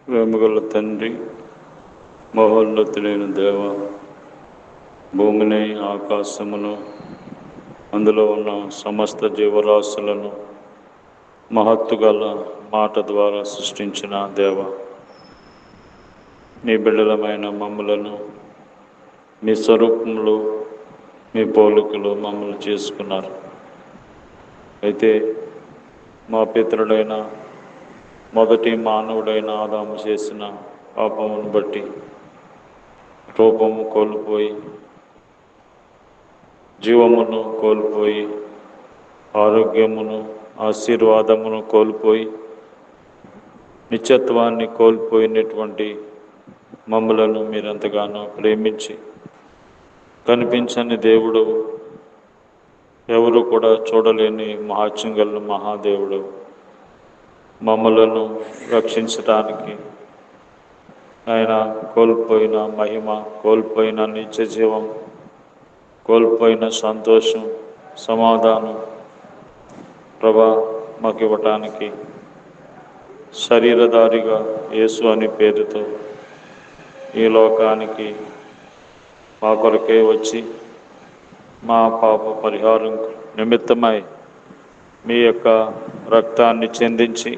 ప్రేమగల తండ్రి, మహోన్నతులైన దేవ, భూమిని ఆకాశమును అందులో ఉన్న సమస్త జీవరాశులను మహత్తుగల మాట ద్వారా సృష్టించిన దేవ, మీ బిడ్డలమైన మమ్మలను మీ స్వరూపంలో మీ పోలికలు మమ్మల్ని చేసుకున్నారు. అయితే మా పితరుడైన మొదటి మానవుడైన ఆదాము చేసిన పాపమును బట్టి రూపము కోల్పోయి, జీవమును కోల్పోయి, ఆరోగ్యమును ఆశీర్వాదమును కోల్పోయి, నిత్యత్వాన్ని కోల్పోయినటువంటి మమ్మలను మీరెంతగానో ప్రేమించి, కనిపించని దేవుడు, ఎవరు కూడా చూడలేని మహాత్యం గల మహాదేవుడు మమ్మలను రక్షించడానికి ఆయన కోల్పోయిన మహిమ, కోల్పోయిన నిత్య జీవం, కోల్పోయిన సంతోషం, సమాధానం ప్రభా మాకు ఇవ్వటానికి శరీరధారిగా యేసు అని పేరుతో ఈ లోకానికి మా కొరకే వచ్చి మా పాప పరిహారం నిమిత్తమై మీ యొక్క రక్తాన్ని చెందించి,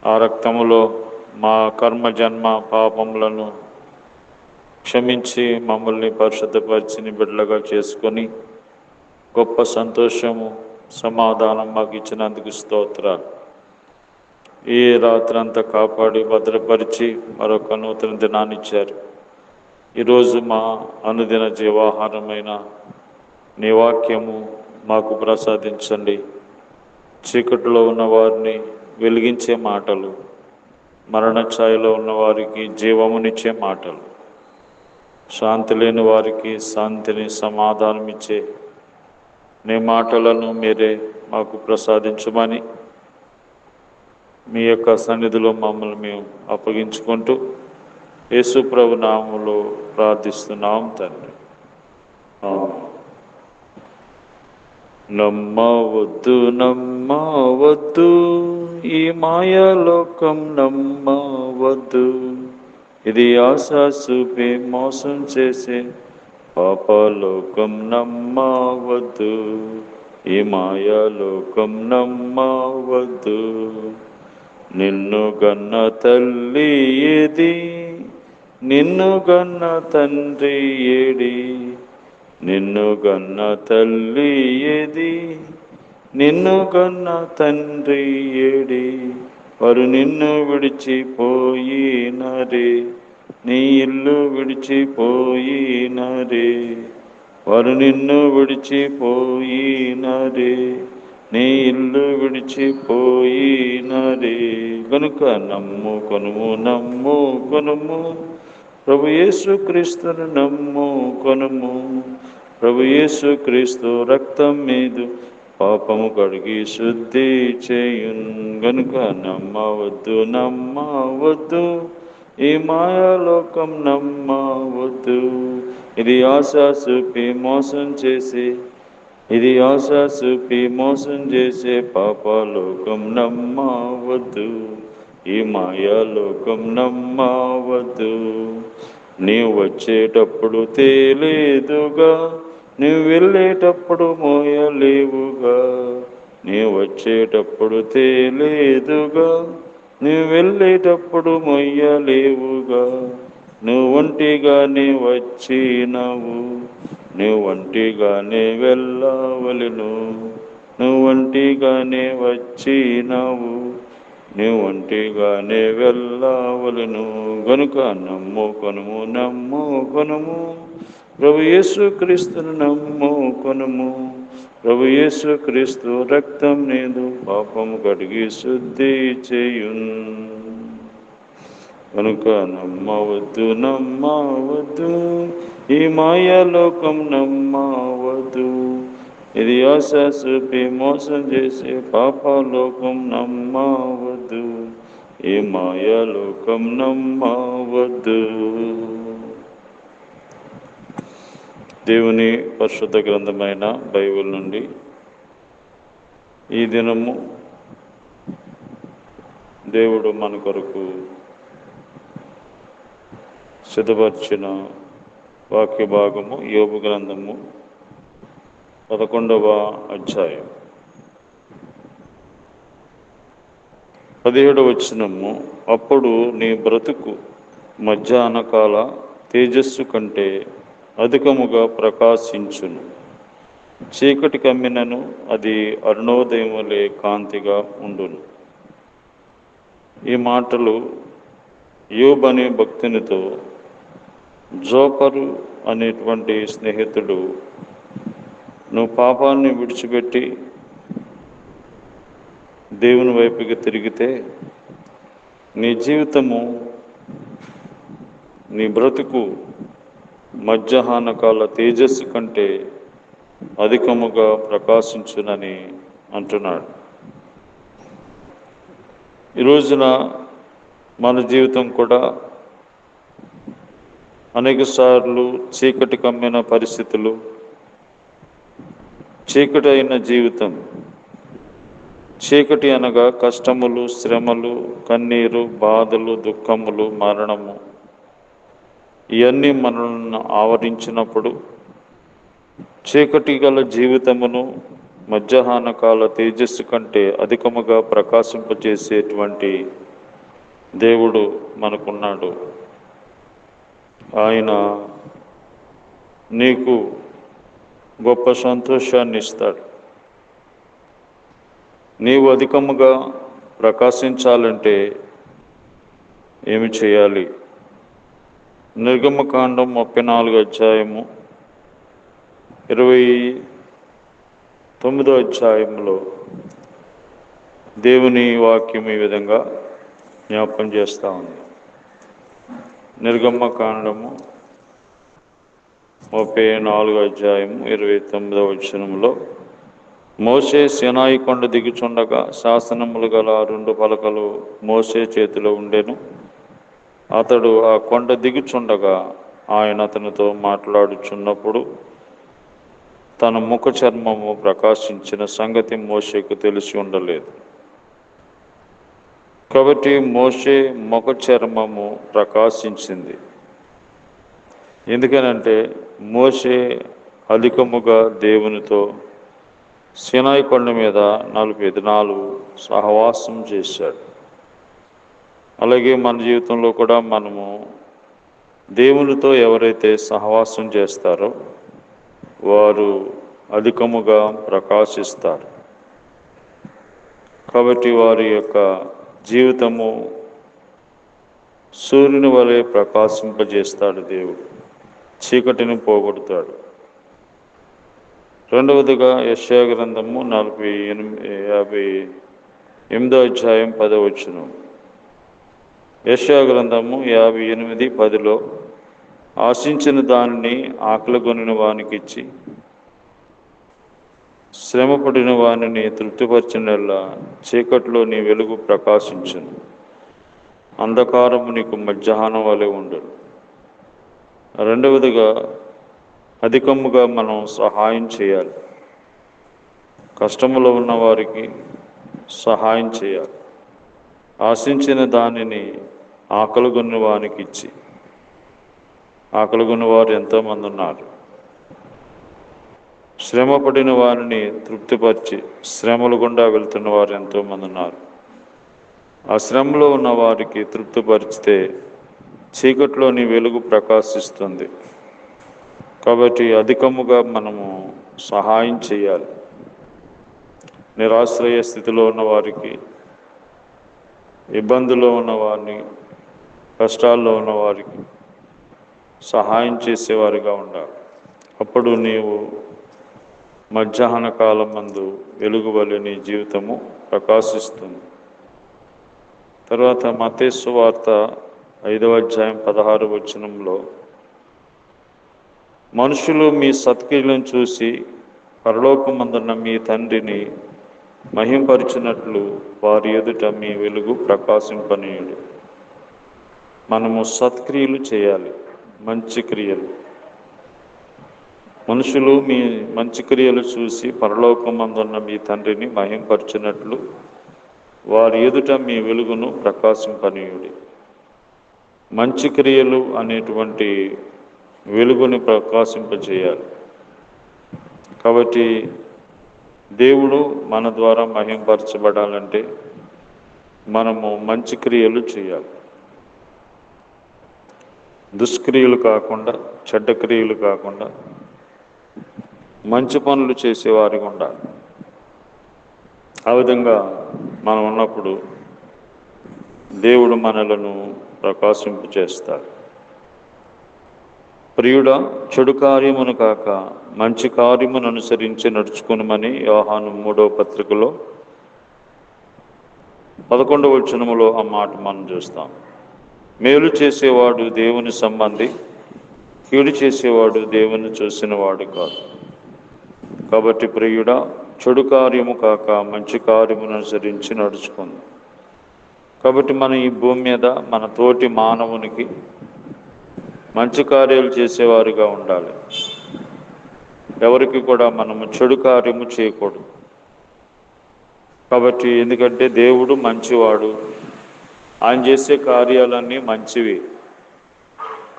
ఆ రక్తములో మా కర్మ జన్మ పాపములను క్షమించి మమ్మల్ని పరిశుద్ధపరిచిన బిడ్డలుగా చేసుకొని గొప్ప సంతోషము, సమాధానం మాకు ఇచ్చినందుకు స్తోత్రాలు. ఈ రాత్రి అంతా కాపాడి భద్రపరిచి మరొక నూతన దినాన్ని ఇచ్చారు. ఈరోజు మా అనుదిన జీవాహారమైన నీ వాక్యము మాకు ప్రసాదించండి. చీకటిలో ఉన్న వారిని వెలిగించే మాటలు, మరణ ఛాయలో ఉన్న వారికి జీవమునిచ్చే మాటలు, శాంతి లేని వారికి శాంతిని, సమాధానం ఇచ్చే నీ మాటలను మీరే మాకు ప్రసాదించమని మీ యొక్క సన్నిధిలో మమ్మల్ని మేము అప్పగించుకుంటూ యేసు ప్రభు నామములో ప్రార్థిస్తున్నాం తండ్రి. నమ్మవద్దు నమ్మవద్దు, ఈ మాయాలోకం నమ్మవద్దు, ఇది ఆశా చూపి మోసం చేసే పాపలోకం నమ్మవద్దు, ఈ మాయాలోకం నమ్మవద్దు. నిన్ను గన్న తల్లి ఏది, నిన్ను గన్న తండ్రి ఏడి, నిన్ను గన్న తల్లి ఏది, నిన్ను గన్న తండ్రి ఏడి, వారు నిన్ను విడిచిపోయినరే, నీ ఇల్లు విడిచిపోయినరే, వారు నిన్ను విడిచిపోయినరే, నీ ఇల్లు విడిచిపోయినరే. కనుక నమ్ము కొనుము, నమ్ము కొనుము, ప్రభు యేసు క్రీస్తును నమ్ము కొనుము. ప్రభు యేసు క్రీస్తు రక్తం మీద పాపము కడిగి శుద్ధి చేయున్. గనుక నమ్మవద్దు నమ్మవద్దు, ఈ మాయాలోకం నమ్మవద్దు, ఇది ఆశా చూపి మోసం చేసి, ఇది ఆశా చూపి మోసం చేసే పాపలోకం నమ్మవద్దు, ఈ మాయాలోకం నమ్మవద్దు. నీవు వచ్చేటప్పుడు తేలేదుగా, నీవు వెళ్ళేటప్పుడు మోయలేవుగా, నీవు వచ్చేటప్పుడు తేలేదుగా, నీవు వెళ్ళేటప్పుడు మొయ్యలేవుగా. నువ్వు ఒంటిగానే వచ్చినవు, నువ్వు ఒంటిగానే వెళ్ళవలెను, నువ్వు ఒంటిగానే వచ్చినవు, నువ్వు ఒంటిగానే వెళ్ళవలెను. గనుక నమ్ము కొనుము, నమ్ము కొనుము, ప్రభు యేసు క్రీస్తును నమ్ము కొనుము. ప్రభు యేసు క్రీస్తు రక్తం నీదు పాపము కడిగి శుద్ధి చేయున్. కనుక నమ్మవద్దు నమ్మవద్దు, ఈ మాయాలోకం నమ్మవద్దు, ఇది ఆశా చూపి మోసం చేసే పాపలోకం నమ్మవద్దు, ఈ మాయాలోకం నమ్మవద్దు. దేవుని పరిశుద్ధ గ్రంథమైన బైబిల్ నుండి ఈ దినము దేవుడు మన కొరకు సిద్ధపరిచిన వాక్య భాగము యోబు గ్రంథము 11వ అధ్యాయం 17వ వచనము. అప్పుడు నీ బ్రతుకు మధ్యాహ్నకాల తేజస్సు కంటే అధికముగా ప్రకాశించును, చీకటి కమ్మినను అది అరుణోదయం వలె కాంతిగా ఉండును. ఈ మాటలు యోబు అనే భక్తునితో జోపరు అనేటువంటి స్నేహితుడు, నువ్వు పాపాన్ని విడిచిపెట్టి దేవుని వైపుకి తిరిగితే నీ జీవితము, నీ బ్రతుకు మధ్యాహ్నకాల తేజస్సు కంటే అధికముగా ప్రకాశించునని అంటున్నాడు. ఈ రోజున మన జీవితం కూడా అనేక సార్లు చీకటి కమ్మిన పరిస్థితులు, చీకటి అయిన జీవితం, చీకటి అనగా కష్టములు, శ్రమలు, కన్నీరు, బాధలు, దుఃఖములు, మరణము, ఇవన్నీ మనల్ని ఆవరించినప్పుడు చీకటి గల జీవితమును మధ్యాహ్నకాల తేజస్సు కంటే అధికముగా ప్రకాశింపజేసేటువంటి దేవుడు మనకున్నాడు. ఆయన నీకు గొప్ప సంతోషాన్ని ఇస్తాడు. నీవు అధికముగా ప్రకాశించాలంటే ఏమి చేయాలి? నిర్గమకాండం 34వ అధ్యాయము 29వ అధ్యాయంలో దేవుని వాక్యం ఈ విధంగా జ్ఞాపకం చేస్తూ ఉంది. నిర్గమకాండము 34వ అధ్యాయము 29వ వచనంలో, మోషే సీనాయి కొండ దిగుచుండగా శాసనములు గల 2 పలకలు మోషే చేతిలో ఉండెను. అతడు ఆ కొండ దిగుచుండగా ఆయన అతనితో మాట్లాడుచున్నప్పుడు తన ముఖ చర్మము ప్రకాశించిన సంగతి మోషేకు తెలిసి ఉండలేదు. కాబట్టి మోషే ముఖ చర్మము ప్రకాశించింది. ఎందుకనంటే మోషే అధికముగా దేవునితో సీనాయి కొండ మీద 40 దినాలు సహవాసం చేశాడు. అలాగే మన జీవితంలో కూడా మనము దేవునితో ఎవరైతే సహవాసం చేస్తారో వారు అధికముగా ప్రకాశిస్తారు. కాబట్టి వారి యొక్క జీవితము సూర్యుని వలె ప్రకాశింపజేస్తాడు దేవుడు, చీకటిని పోగొడతాడు. రెండవదిగా యెషయా గ్రంథము 58వ అధ్యాయం 10వ వచనం. యెషయా గ్రంథము 58:10లో, ఆశించిన దానిని ఆకలిగొనిన వానికి ఇచ్చి శ్రమపడిన వానిని తృప్తిపరిచినల్లా చీకట్లో నీ వెలుగు ప్రకాశించును, అంధకారము నీకు మధ్యాహ్నం వలె ఉండును. రెండవదిగా అధికముగా మనం సహాయం చేయాలి. కష్టములో ఉన్న వారికి సహాయం చేయాలి. ఆశించిన దానిని ఆకలిగొన్న వానికి ఇచ్చి, ఆకలిగొన్న వారు ఎంతోమంది ఉన్నారు. శ్రమపడిన వారిని తృప్తిపరిచి శ్రమలు గుండా వెళ్తున్న వారు ఎంతోమంది ఉన్నారు. ఆ శ్రమలో ఉన్న వారికి తృప్తిపరిచితే చీకట్లోని వెలుగు ప్రకాశిస్తుంది. కాబట్టి అధికముగా మనము సహాయం చేయాలి. నిరాశ్రయ స్థితిలో ఉన్న వారికి, ఇబ్బందుల్లో ఉన్న వారిని, కష్టాల్లో ఉన్న వారికి సహాయం చేసేవారిగా ఉండాలి. అప్పుడు నీవు మధ్యాహ్న కాలం మందు వెలుగు వలె నీ జీవితము ప్రకాశిస్తుంది. తర్వాత మత్తయి సువార్త 5వ అధ్యాయం 16వ వచనంలో, మనుషులు మీ సత్క్రియలను చూసి పరలోకమందున్న మీ తండ్రిని మహింపరిచినట్లు వారి ఎదుట మీ వెలుగు ప్రకాశింపనీయుడు. మనము సత్క్రియలు చేయాలి, మంచి క్రియలు. మనుషులు మీ మంచి క్రియలు చూసి పరలోకమందున్న మీ తండ్రిని మహింపరిచినట్లు వారి ఎదుట మీ వెలుగును ప్రకాశింపనీయుడి. మంచి క్రియలు అనేటువంటి వెలుగుని ప్రకాశింపజేయాలి. కాబట్టి దేవుడు మన ద్వారా మహింపరచబడాలంటే మనము మంచి క్రియలు చేయాలి. దుష్క్రియలు కాకుండా, చెడ్డ క్రియలు కాకుండా మంచి పనులు చేసేవారిగా ఉండాలి. ఆ విధంగా మనం ఉన్నప్పుడు దేవుడు మనలను ప్రకాశింపు చేస్తాడు. ప్రియుడా, చెడు కార్యమును కాక మంచి కార్యమును అనుసరించి నడుచుకునమని యోహాను 3వ పత్రికలో 11వ వచనములో ఆ మాట మనం చూస్తాం. మేలు చేసేవాడు దేవుని సంబంధి, కీడు చేసేవాడు దేవుని చూసినవాడు కాదు. కాబట్టి ప్రియుడా, చెడు కార్యము కాక మంచి కార్యమును అనుసరించి నడుచుకుంది. కాబట్టి మనం ఈ భూమి మీద మన తోటి మానవునికి మంచి కార్యాలు చేసేవారుగా ఉండాలి. ఎవరికి కూడా మనము చెడు కార్యము చేయకూడదు. కాబట్టి ఎందుకంటే దేవుడు మంచివాడు, ఆయన చేసే కార్యాలన్నీ మంచివి.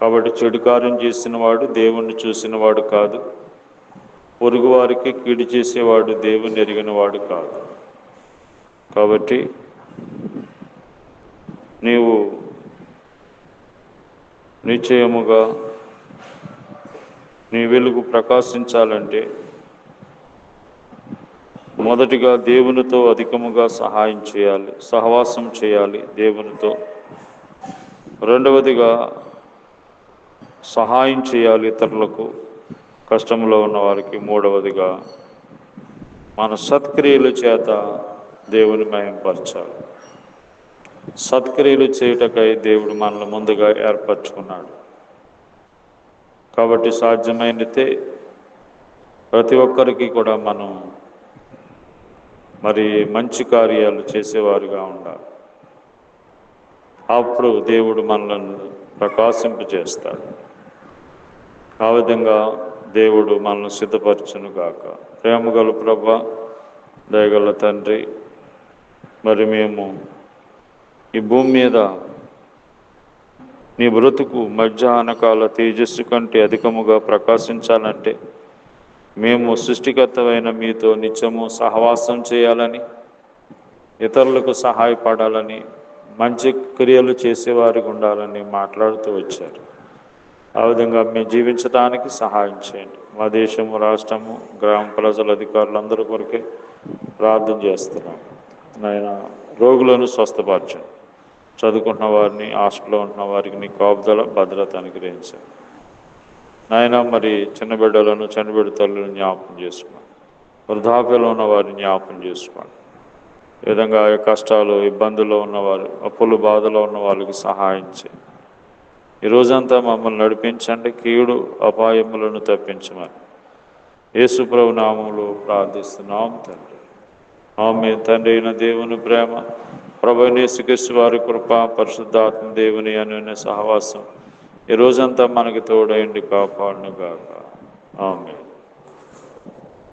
కాబట్టి చెడు కార్యం చేసిన వాడు దేవుణ్ణి చూసినవాడు కాదు, పొరుగు వారికి కీడు చేసేవాడు దేవుని ఎరిగిన వాడు కాదు. కాబట్టి నీవు నిశ్చయముగా నీ వెలుగు ప్రకాశించాలంటే మొదటిగా దేవునితో అధికముగా సహాయం చేయాలి, సహవాసం చేయాలి దేవునితో. రెండవదిగా సహాయం చేయాలి ఇతరులకు, కష్టంలో ఉన్న వారికి. మూడవదిగా మన సత్క్రియల చేత దేవుని మహింపరచాలి. సత్క్రియలు చేయుటకై దేవుడు మనల్ని ముందుగా ఏర్పరచుకున్నాడు. కాబట్టి సాధ్యమైనతే ప్రతి ఒక్కరికి కూడా మనం మంచి కార్యాలు చేసేవారుగా ఉండాలి. అప్పుడు దేవుడు మనల్ని ప్రకాశింపజేస్తాడు. ఆ విధంగా దేవుడు మనల్ని సిద్ధపరచును గాక. ప్రేమగల ప్రభువా, దయగల తండ్రి, మేము ఈ భూమి మీద నీ బ్రతుకు మధ్యాహ్నకాల తేజస్సు కంటే అధికముగా ప్రకాశించాలంటే మేము సృష్టికర్తమైన మీతో నిత్యము సహవాసం చేయాలని, ఇతరులకు సహాయపడాలని, మంచి క్రియలు చేసేవారికి ఉండాలని మాట్లాడుతూ వచ్చారు. ఆ విధంగా మేము జీవించడానికి సహాయం చేయండి. మా దేశము, రాష్ట్రము, గ్రామ ప్రజల అధికారులందరి కొరకే ప్రార్థన చేస్తున్నాం. నాయన, రోగులను స్వస్థపరచండి. చదువుకుంటున్న వారిని, హాస్టల్లో ఉంటున్న వారికి నీ కాపుదల, భద్రత అనుగ్రహించండి. నాయన, చిన్న బిడ్డలను, చనిబిడ్డ తల్లులను జ్ఞాపకం చేసుకోండి. వృద్ధాప్యంలో ఉన్న వారిని జ్ఞాపకం చేసుకోండి. ఈ విధంగా కష్టాలు, ఇబ్బందుల్లో ఉన్నవారు, అప్పులు, బాధలో ఉన్న వాళ్ళకి సహాయం చేయండి. ఈ రోజంతా మమ్మల్ని నడిపించండి, కీడు అపాయములను తప్పించమని యేసు ప్రభు నామములో ప్రార్థిస్తున్నాం తండ్రి. ఆమేన్. తండ్రి అయిన దేవుని ప్రేమ, ప్రభువైన యేసుక్రీస్తు వారి కృప, పరిశుద్ధాత్మ దేవుని అన్యోన్య సహవాసం ఈ రోజంతా మనకి తోడైండి కాపాడును గాక. ఆమేన్.